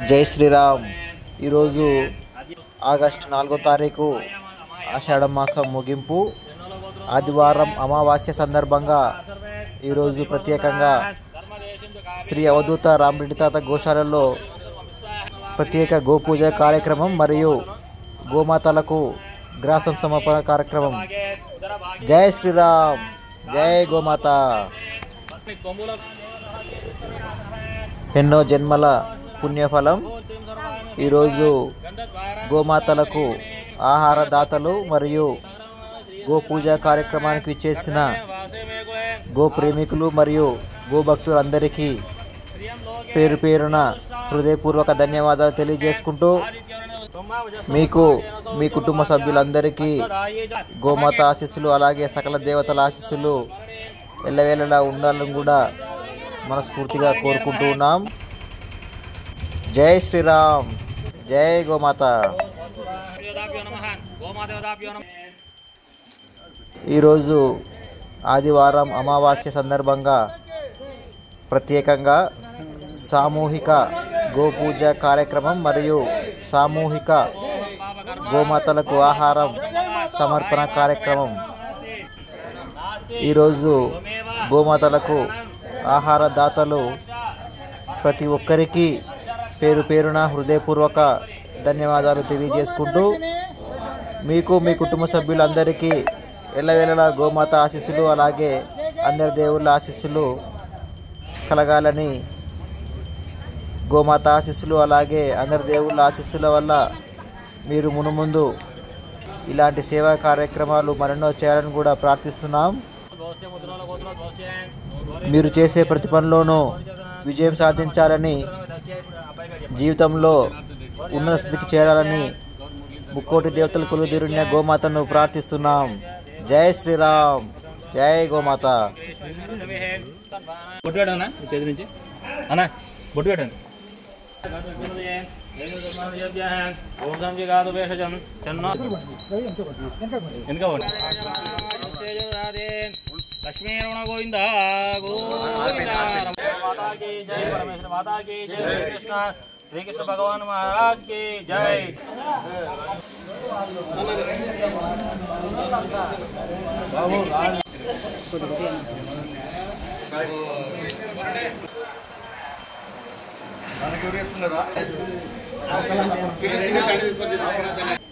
జై శ్రీరామ్. ఈరోజు ఆగస్టు 4వ తారీఖు ఆషాఢ మాసం ముగింపు ఆదివారం అమావాస్య సందర్భంగా ఈరోజు ప్రత్యేకంగా శ్రీ అవధూత రామరెడ్డి తాత గోశాలలో ప్రత్యేక గోపూజ కార్యక్రమం మరియు గోమాతలకు గ్రాసం సమర్పణ కార్యక్రమం. జై శ్రీరామ్, జై గోమాత. ఎన్నో జన్మల పుణ్యఫలం. ఈరోజు గోమాతలకు ఆహార దాతలు మరియు గోపూజ కార్యక్రమానికి విచ్చేసిన గో ప్రేమికులు మరియు గోభక్తులందరికీ పేరు పేరున హృదయపూర్వక ధన్యవాదాలు తెలియజేసుకుంటూ మీకు మీ కుటుంబ సభ్యులందరికీ గోమాత ఆశీస్సులు అలాగే సకల దేవతల ఆశీస్సులు ఎల్లవేళలా ఉండాలని కూడా మనస్ఫూర్తిగా కోరుకుంటూ ఉన్నాం. జై శ్రీరామ్, జై గోమాత. ఈరోజు ఆదివారం అమావాస్య సందర్భంగా ప్రత్యేకంగా సామూహిక గోపూజ కార్యక్రమం మరియు సామూహిక గోమాతలకు ఆహారం సమర్పణ కార్యక్రమం. ఈరోజు గోమాతలకు ఆహార దాతలు ప్రతి ఒక్కరికి పేరు పేరున హృదయపూర్వక ధన్యవాదాలు తెలియజేసుకుంటూ మీకు మీ కుటుంబ సభ్యులందరికీ ఎల్లవేళలా గోమాత ఆశీస్సులు అలాగే అందరి దేవుళ్ళ ఆశీస్సులు కలగాలని, గోమాత ఆశీస్సులు అలాగే అందరి దేవుళ్ళ ఆశీస్సుల వల్ల మీరు మునుముందు ఇలాంటి సేవా కార్యక్రమాలు మరెన్నో చేయాలని కూడా ప్రార్థిస్తున్నాం. మీరు చేసే ప్రతి పనిలోనూ విజయం సాధించాలని, జీవితంలో ఉన్నత స్థితికి చేరాలని ముక్కోటి దేవతలు కొలువుదీరిన గోమాతను ప్రార్థిస్తున్నాం. జై శ్రీరామ్, జై గోమాత. लक्ष्मी रमण गोविंद गोविंद माता की जय, परमेश्वर माता की जय, श्री कृष्ण भगवान महाराज की जय. మనకి